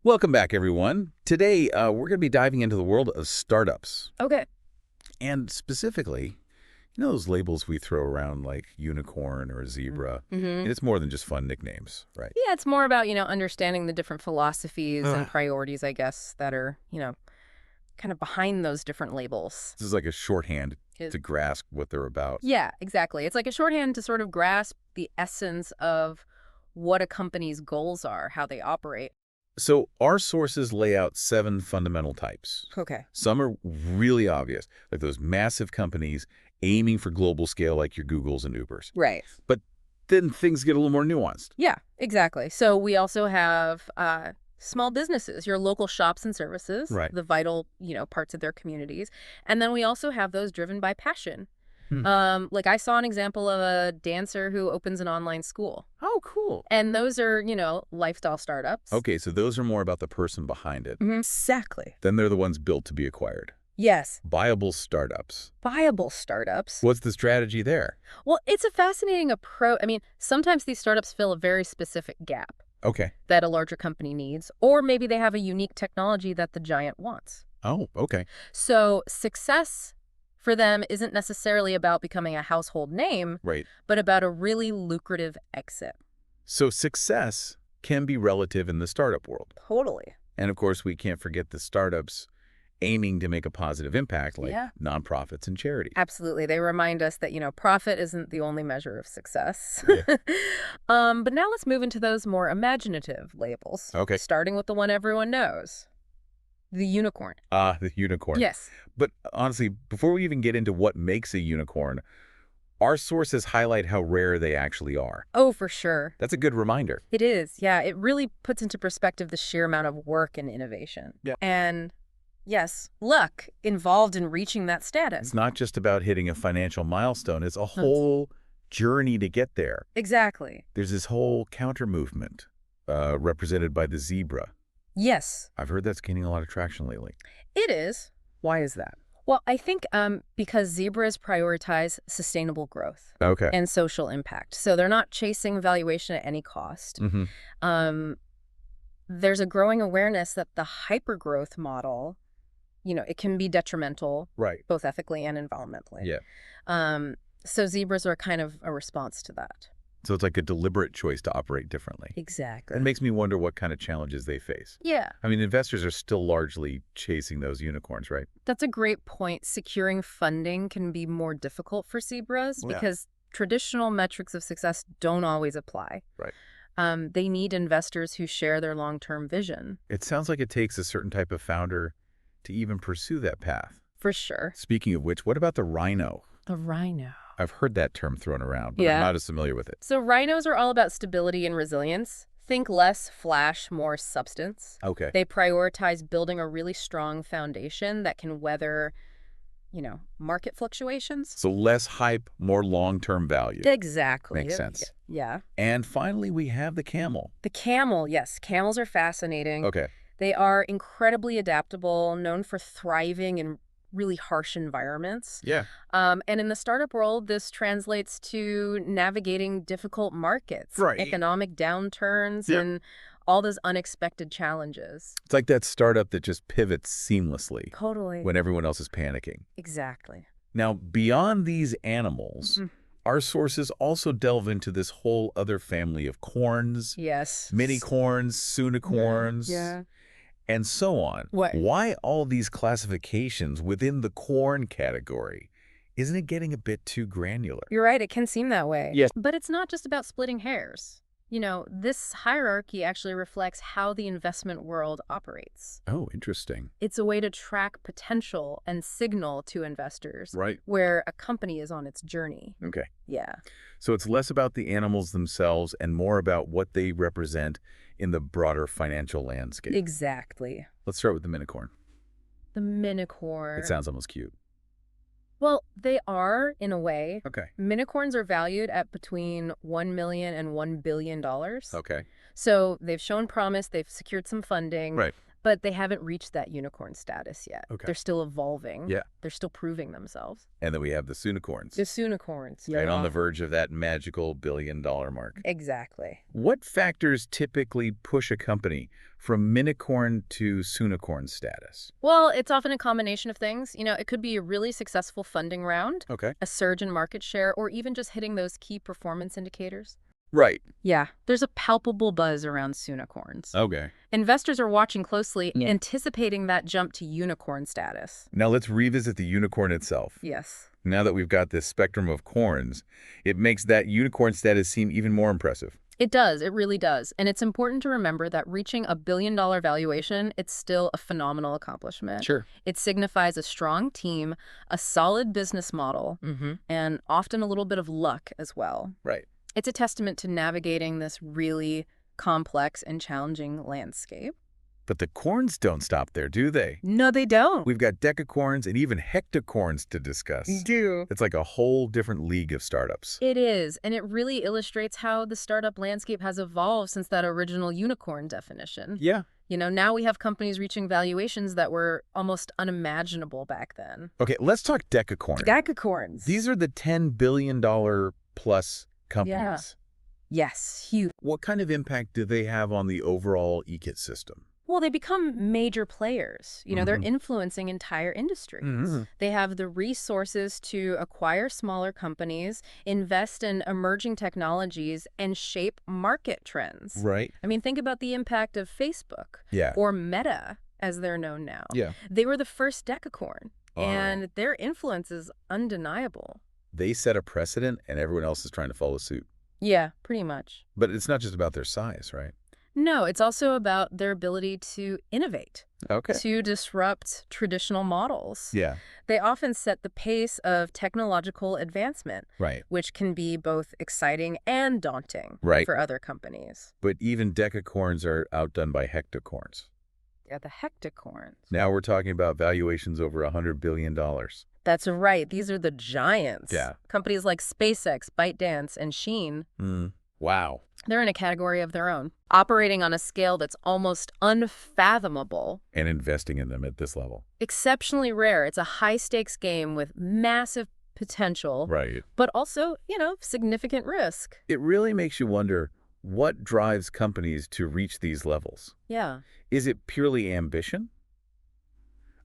Welcome back, everyone. Today, we're going to be diving into the world of startups. Okay. And specifically, those labels we throw around like unicorn or zebra. And it's more than just fun nicknames, right? Yeah, it's more about, understanding the different philosophies and Ugh. priorities, I guess, that are, kind of behind those different labels. This is like a shorthand It- to grasp what they're about. Yeah, exactly. It's like a shorthand to sort of grasp the essence of what a company's goals are, how they operate. So our sources lay out 7 fundamental types. Okay. Some are really obvious, like those massive companies aiming for global scale like your Googles and Ubers. Right. But then things get a little more nuanced. Yeah, exactly. So we also have small businesses, your local shops and services, Right. the vital, parts of their communities. And then we also have those driven by passion. Like I saw an example of a dancer who opens an online school. Oh, cool. And those are, lifestyle startups. Okay, so those are more about the person behind it. Exactly. Then they're the ones built to be acquired. Yes. Buyable startups. Viable startups. What's the strategy there? Well, it's a fascinating approach. I mean, sometimes these startups fill a very specific gap Okay. that a larger company needs, or maybe they have a unique technology that the giant wants. Oh, okay. So success for them isn't necessarily about becoming a household name, Right. but about a really lucrative exit. So success can be relative in the startup world. Totally. And of course, we can't forget the startups aiming to make a positive impact like Yeah. nonprofits and charities. Absolutely. They remind us that, profit isn't the only measure of success. Yeah. But now let's move into those more imaginative labels. Okay. Starting with the one everyone knows, the unicorn. The unicorn. Yes. But honestly, before we even get into what makes a unicorn, our sources highlight how rare they actually are. Oh, for sure. That's a good reminder. It is. Yeah. It really puts into perspective the sheer amount of work and innovation. Yeah. And yes, luck involved in reaching that status. It's not just about hitting a financial milestone. It's a whole journey to get there. Exactly. There's this whole counter movement represented by the zebra. Yes, I've heard that's gaining a lot of traction lately. it is. Why is that? Well, I think because zebras prioritize sustainable growth Okay. and social impact. So they're not chasing valuation at any cost. Mm-hmm. There's a growing awareness that the hypergrowth model, it can be detrimental, Right. both ethically and environmentally. Yeah. So zebras are kind of a response to that. So it's like a deliberate choice to operate differently. Exactly. It makes me wonder what kind of challenges they face. Yeah, I mean, investors are still largely chasing those unicorns, right? that's a great point. Securing funding can be more difficult for zebras Yeah. because traditional metrics of success don't always apply. Right. They need investors who share their long-term vision. It sounds like it takes a certain type of founder to even pursue that path. For sure. Speaking of which, what about the rhino? The rhino. I've heard that term thrown around, but Yeah. I'm not as familiar with it. So rhinos are all about stability and resilience. Think less flash, more substance. Okay. They prioritize building a really strong foundation that can weather, market fluctuations. So less hype, more long-term value. Exactly. Makes sense. Yeah. And finally, we have the camel. The camel, yes. Camels are fascinating. Okay. They are incredibly adaptable, known for thriving in really harsh environments. Yeah. And in the startup world, this translates to navigating difficult markets, Right. economic downturns, Yeah. and all those unexpected challenges. It's like that startup that just pivots seamlessly Totally. when everyone else is panicking. Exactly. Now, beyond these animals, Mhm. our sources also delve into this whole other family of corns, Yes. minicorns, soonicorns, Yeah. and so on. What? Why all these classifications within the corn category? Isn't it getting a bit too granular? You're right. It can seem that way. Yes. But it's not just about splitting hairs. This hierarchy actually reflects how the investment world operates. Oh, interesting. It's a way to track potential and signal to investors Right. where a company is on its journey. Okay. Yeah. So it's less about the animals themselves and more about what they represent in the broader financial landscape. Exactly. Let's start with the minicorn. The minicorn. It sounds almost cute. Well, they are, in a way. Okay. Minicorns are valued at between $1 million and $1 billion. Okay. So they've shown promise. They've secured some funding. Right. but they haven't reached that unicorn status yet. Okay. They're still evolving. Yeah. They're still proving themselves. And then we have the soonicorns. The soonicorns. Right on the verge of that magical billion-dollar mark. Exactly. What factors typically push a company from minicorn to soonicorn status? Well, it's often a combination of things. It could be a really successful funding round, Okay. a surge in market share, or even just hitting those key performance indicators. Right. Yeah, there's a palpable buzz around soonicorns. Okay. Investors are watching closely, anticipating that jump to unicorn status. Now let's revisit the unicorn itself. Yes. Now that we've got this spectrum of corns, it makes that unicorn status seem even more impressive. It does. It really does. And it's important to remember that reaching a billion-dollar valuation, it's still a phenomenal accomplishment. Sure. It signifies a strong team, a solid business model, and often a little bit of luck as well. Right. It's a testament to navigating this really complex and challenging landscape. But the corns don't stop there, do they? No, they don't. We've got decacorns and even hectocorns to discuss. We do. It's like a whole different league of startups. It is, and it really illustrates how the startup landscape has evolved since that original unicorn definition. Yeah. Now we have companies reaching valuations that were almost unimaginable back then. Okay, let's talk decacorn. Decacorns. These are the $10 billion plus companies. Yeah. Yes, huge. What kind of impact do they have on the overall ecosystem? Well, they become major players. They're influencing entire industries. They have the resources to acquire smaller companies, invest in emerging technologies, and shape market trends. Right. I mean, think about the impact of Facebook or Meta, as they're known now. Yeah. They were the first decacorn, and their influence is undeniable. They set a precedent, and everyone else is trying to follow suit. Yeah, pretty much. But it's not just about their size, right? No, it's also about their ability to innovate, to disrupt traditional models. Yeah. They often set the pace of technological advancement, Right. which can be both exciting and daunting for other companies. But even decacorns are outdone by hectocorns. Yeah, the hectocorns. Now we're talking about valuations over $100 billion. That's right. These are the giants. Yeah. Companies like SpaceX, ByteDance, and Shein. Wow. They're in a category of their own, operating on a scale that's almost unfathomable. And investing in them at this level. Exceptionally rare. It's a high-stakes game with massive potential, Right. but also, significant risk. It really makes you wonder, what drives companies to reach these levels? Yeah. Is it purely ambition?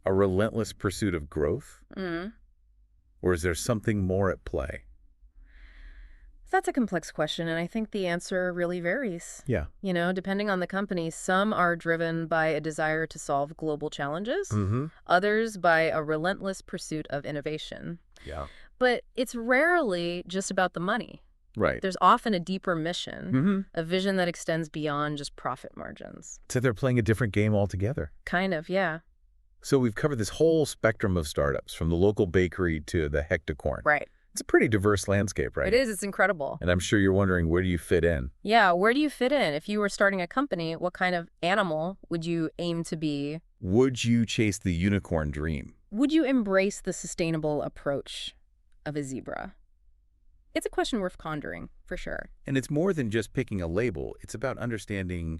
A relentless pursuit of growth? Or is there something more at play? That's a complex question, and I think the answer really varies. Yeah. Depending on the company, some are driven by a desire to solve global challenges, others by a relentless pursuit of innovation. Yeah. But it's rarely just about the money. Right. There's often a deeper mission, a vision that extends beyond just profit margins. So they're playing a different game altogether. Kind of, yeah. So we've covered this whole spectrum of startups, from the local bakery to the hectocorn. Right. It's a pretty diverse landscape, right? It is. It's incredible. And I'm sure you're wondering, where do you fit in? Yeah, where do you fit in? If you were starting a company, what kind of animal would you aim to be? Would you chase the unicorn dream? Would you embrace the sustainable approach of a zebra? It's a question worth pondering, for sure. And it's more than just picking a label. It's about understanding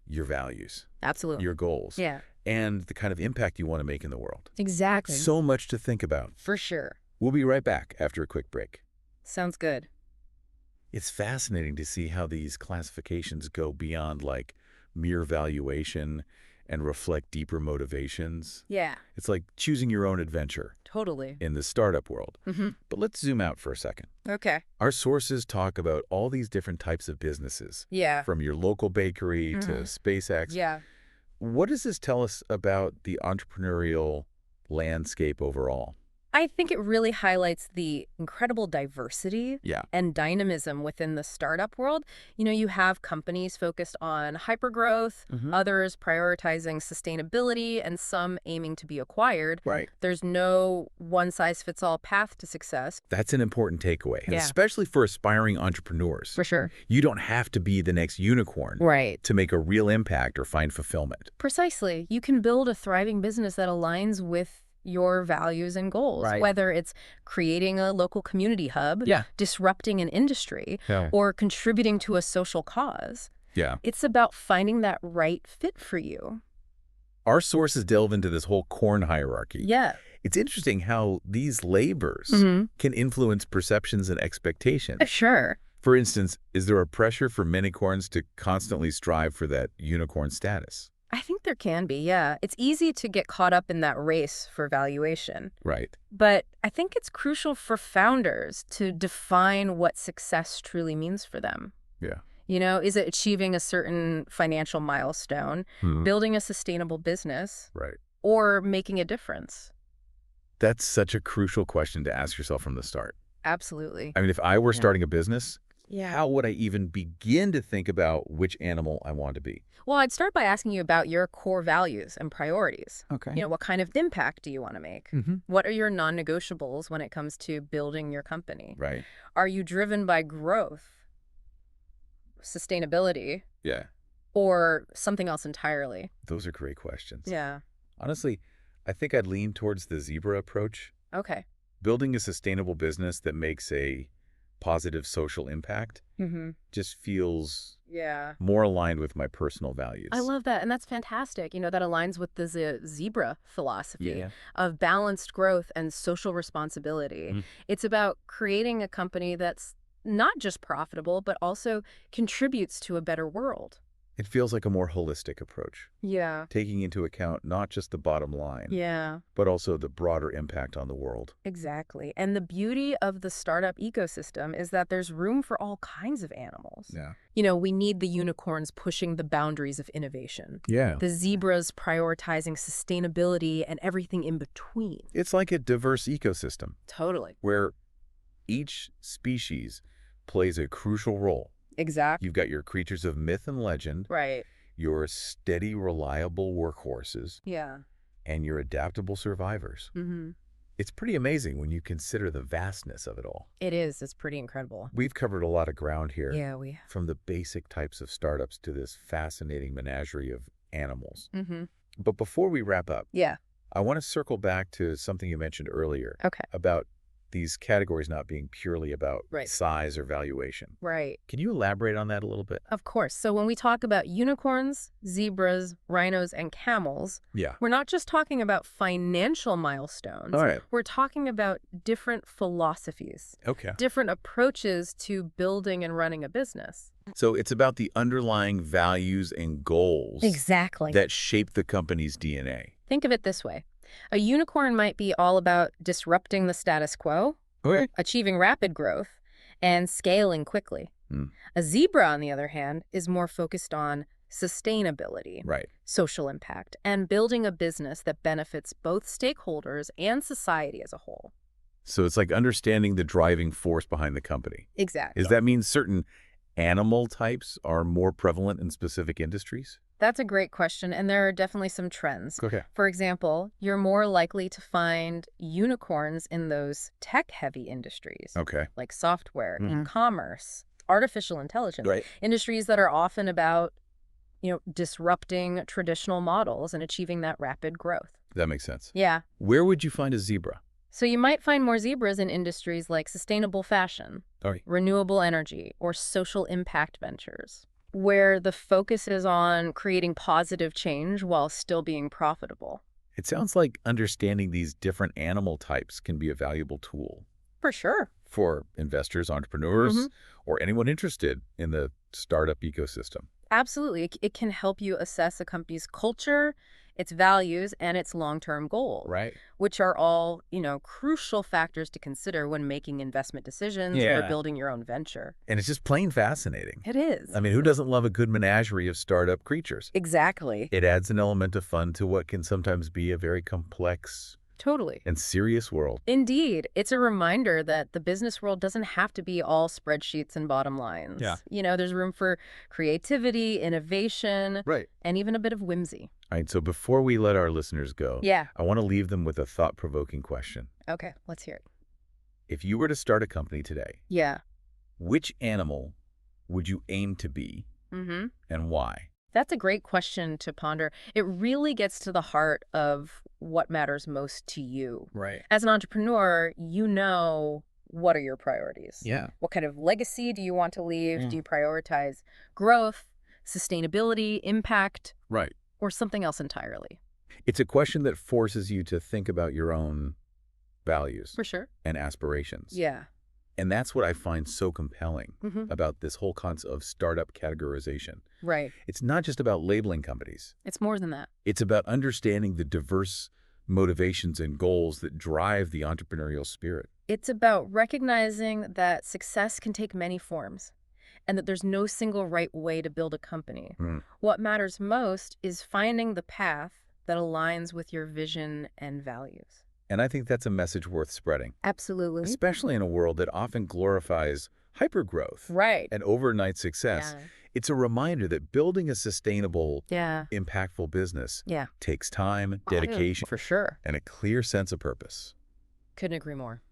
your values. Absolutely. Your goals. Yeah. And the kind of impact you want to make in the world. Exactly. So much to think about. For sure. We'll be right back after a quick break. Sounds good. It's fascinating to see how these classifications go beyond mere valuation and reflect deeper motivations. Yeah. It's like choosing your own adventure. Totally. In the startup world. But let's zoom out for a second. Okay. Our sources talk about all these different types of businesses. Yeah. From your local bakery to SpaceX. Yeah. What does this tell us about the entrepreneurial landscape overall? I think it really highlights the incredible diversity and dynamism within the startup world. You have companies focused on hypergrowth, others prioritizing sustainability, and some aiming to be acquired. Right. There's no one-size-fits-all path to success. That's an important takeaway, and especially for aspiring entrepreneurs. For sure. You don't have to be the next unicorn to make a real impact or find fulfillment. Precisely. You can build a thriving business that aligns with your values and goals, whether it's creating a local community hub, disrupting an industry, or contributing to a social cause. Yeah. It's about finding that right fit for you. our sources delve into this whole corn hierarchy. Yeah. It's interesting how these labors can influence perceptions and expectations. Sure. For instance, is there a pressure for minicorns to constantly strive for that unicorn status? I think there can be, yeah. It's easy to get caught up in that race for valuation. Right. But I think it's crucial for founders to define what success truly means for them. Yeah. You know, is it achieving a certain financial milestone, building a sustainable business, Right. or making a difference? That's such a crucial question to ask yourself from the start. Absolutely. I mean, if I were starting a business, how would I even begin to think about which animal I want to be? Well, I'd start by asking you about your core values and priorities. Okay. You know, what kind of impact do you want to make? What are your non-negotiables when it comes to building your company? Right. Are you driven by growth, sustainability, Yeah. or something else entirely? Those are great questions. Yeah. Honestly, I think I'd lean towards the zebra approach. Okay. Building a sustainable business that makes a positive social impact just feels more aligned with my personal values. I love that. And that's fantastic. You know, that aligns with the zebra philosophy of balanced growth and social responsibility. It's about creating a company that's not just profitable, but also contributes to a better world. It feels like a more holistic approach. Yeah. Taking into account not just the bottom line, but also the broader impact on the world. Exactly. And the beauty of the startup ecosystem is that there's room for all kinds of animals. Yeah. You know, we need the unicorns pushing the boundaries of innovation. Yeah. The zebras prioritizing sustainability and everything in between. It's like a diverse ecosystem. Totally. Where each species plays a crucial role. Exactly. You've got your creatures of myth and legend. Right. Your steady, reliable workhorses. Yeah. And your adaptable survivors. It's pretty amazing when you consider the vastness of it all. It is. It's pretty incredible. We've covered a lot of ground here. Yeah, we have. From the basic types of startups to this fascinating menagerie of animals. But before we wrap up, I want to circle back to something you mentioned earlier. Okay. About these categories not being purely about Right. size or valuation. Right. Can you elaborate on that a little bit? Of course. So when we talk about unicorns, zebras, rhinos, and camels, we're not just talking about financial milestones. All right. We're talking about different philosophies, Okay. different approaches to building and running a business. So it's about the underlying values and goals Exactly. that shape the company's DNA. Think of it this way. A unicorn might be all about disrupting the status quo, achieving rapid growth, and scaling quickly. A zebra, on the other hand, is more focused on sustainability, social impact, and building a business that benefits both stakeholders and society as a whole. So it's like understanding the driving force behind the company. Exactly. Does that mean certain animal types are more prevalent in specific industries? That's a great question, and there are definitely some trends. Okay. For example, you're more likely to find unicorns in those tech-heavy industries, like software, e-commerce, artificial intelligence, industries that are often about, you know, disrupting traditional models and achieving that rapid growth. That makes sense. Yeah. Where would you find a zebra? So you might find more zebras in industries like sustainable fashion, renewable energy, or social impact ventures, where the focus is on creating positive change while still being profitable. It sounds like understanding these different animal types can be a valuable tool. For sure. For investors, entrepreneurs, or anyone interested in the startup ecosystem. Absolutely. It can help you assess a company's culture, its values, and its long-term goals, which are all, you know, crucial factors to consider when making investment decisions or building your own venture. And it's just plain fascinating. It is. I mean, who doesn't love a good menagerie of startup creatures? Exactly. It adds an element of fun to what can sometimes be a very complex and serious world. Indeed. It's a reminder that the business world doesn't have to be all spreadsheets and bottom lines. You know, there's room for creativity, innovation, and even a bit of whimsy. All right, so before we let our listeners go, I want to leave them with a thought-provoking question. Okay, let's hear it. If you were to start a company today, which animal would you aim to be and why? That's a great question to ponder. It really gets to the heart of what matters most to you. As an entrepreneur, you know what are your priorities. What kind of legacy do you want to leave? Do you prioritize growth, sustainability, impact, or something else entirely? It's a question that forces you to think about your own values. For sure. And aspirations. Yeah. And that's what I find so compelling about this whole concept of startup categorization. Right. It's not just about labeling companies. It's more than that. It's about understanding the diverse motivations and goals that drive the entrepreneurial spirit. It's about recognizing that success can take many forms and that there's no single right way to build a company. What matters most is finding the path that aligns with your vision and values. And I think that's a message worth spreading. Absolutely. Especially in a world that often glorifies hypergrowth and overnight success. Yeah. It's a reminder that building a sustainable, impactful business takes time, dedication, for sure, and a clear sense of purpose. Couldn't agree more.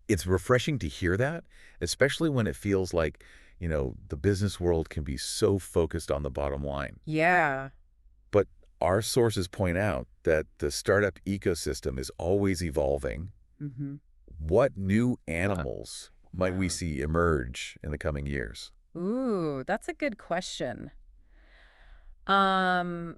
It's refreshing to hear that, especially when it feels like, you know, the business world can be so focused on the bottom line. Yeah. But our sources point out that the startup ecosystem is always evolving. What new animals might we see emerge in the coming years? Ooh, that's a good question. I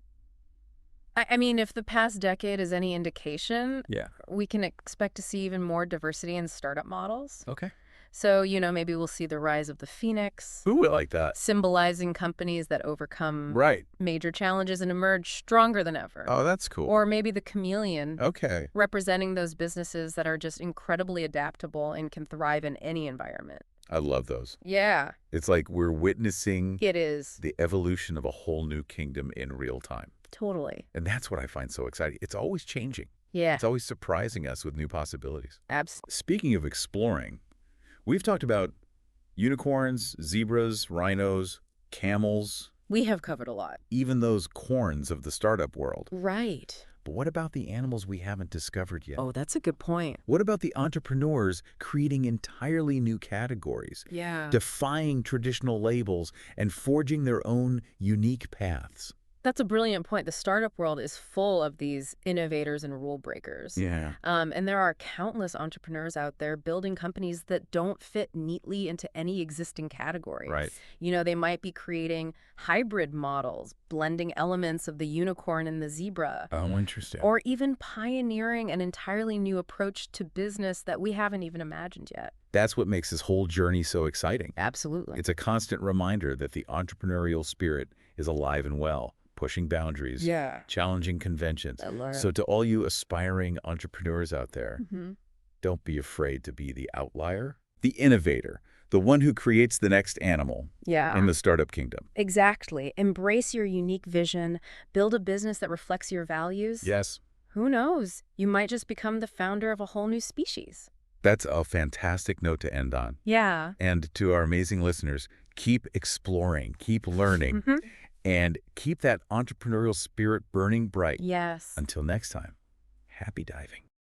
mean, if the past decade is any indication, we can expect to see even more diversity in startup models. Okay. So, you know, maybe we'll see the rise of the phoenix. Ooh, I like that. Symbolizing companies that overcome major challenges and emerge stronger than ever. Oh, that's cool. Or maybe the chameleon. Okay. Representing those businesses that are just incredibly adaptable and can thrive in any environment. I love those. Yeah. It's like we're witnessing the evolution of a whole new kingdom in real time. Totally. And that's what I find so exciting. It's always changing. Yeah. It's always surprising us with new possibilities. Absolutely. Speaking of exploring, we've talked about unicorns, zebras, rhinos, camels. We have covered a lot. Even those corns of the startup world. Right. But what about the animals we haven't discovered yet? Oh, that's a good point. What about the entrepreneurs creating entirely new categories? Yeah. Defying traditional labels and forging their own unique paths? That's a brilliant point. The startup world is full of these innovators and rule breakers. Yeah. And there are countless entrepreneurs out there building companies that don't fit neatly into any existing category. Right. You know, they might be creating hybrid models, blending elements of the unicorn and the zebra. Oh, interesting. Or even pioneering an entirely new approach to business that we haven't even imagined yet. That's what makes this whole journey so exciting. Absolutely. It's a constant reminder that the entrepreneurial spirit is alive and well. Pushing boundaries, challenging conventions. So to all you aspiring entrepreneurs out there, don't be afraid to be the outlier, the innovator, the one who creates the next animal in the startup kingdom. Exactly. Embrace your unique vision. Build a business that reflects your values. Yes. Who knows? You might just become the founder of a whole new species. That's a fantastic note to end on. Yeah. And to our amazing listeners, keep exploring, keep learning. And keep that entrepreneurial spirit burning bright. Yes. Until next time, happy diving.